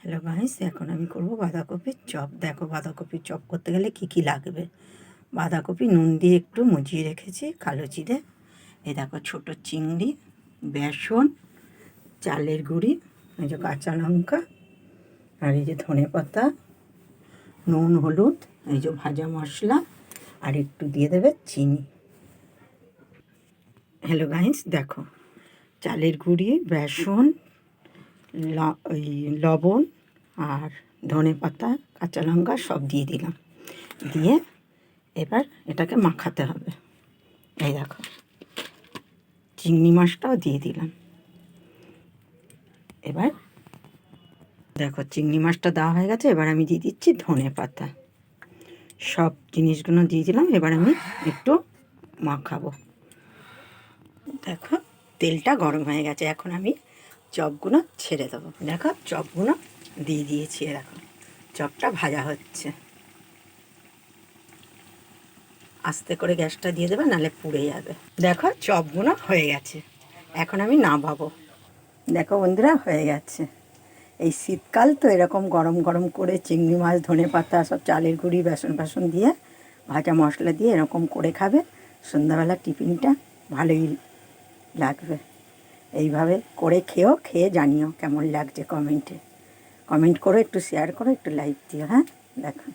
Hello guys, এখন আমি করব বাঁধাকপির চপ। দেখো বাঁধাকপির চপ করতে গেলে কি কি লাগবে। বাঁধাকপি নুন দিয়ে একটু মুজিয়ে রেখেছি কালো জিরে। এই দেখো ছোট চিংড়ি, বেসন, চালের গুঁড়ি, এই যে কাঁচা লঙ্কা, আর এই যে ধনে পাতা, নুন, হলুদ, এই যে ভাজা মশলা, আর একটু দিয়ে দেবে চিনি। হ্যালো গাইস, দেখো চালের গুঁড়ি, বেসন, ওই লবণ আর ধনে পাতা, কাঁচা লঙ্কা সব দিয়ে দিলাম। দিয়ে এবার এটাকে মাখাতে হবে। এই দেখো চিংড়ি মাছটাও দিয়ে দিলাম। এবার দেখো চিংড়ি মাছটা দেওয়া হয়ে গেছে। এবার আমি দিয়ে দিচ্ছি ধনে পাতা। সব জিনিসগুলো দিয়ে দিলাম। এবার আমি একটু মাখাবো। দেখো তেলটা গরম হয়ে গেছে। এখন আমি চপগুলো ছেড়ে দেবো। দেখো চপগুলো দিয়ে দিয়েছি। দেখো চপটা ভাজা হচ্ছে। আস্তে করে গ্যাসটা দিয়ে দেবে, নাহলে পুড়ে যাবে। দেখো চপগুলো হয়ে গেছে। এখন আমি নামাবো। দেখো বন্ধুরা হয়ে গেছে। এই শীতকাল তো এরকম গরম গরম করে চিংড়ি মাছ, ধনে পাতা, সব চালের গুঁড়ি, বেসন দিয়ে ভাজা মশলা দিয়ে এরকম করে খাবে। সন্ধ্যাবেলা টিফিনটা ভালোই লাগবে। এইভাবে করে খেয়ে জানিও কেমন লাগছে। কমেন্ট করো, একটু শেয়ার করো, একটু লাইক দিও। হ্যাঁ দেখো।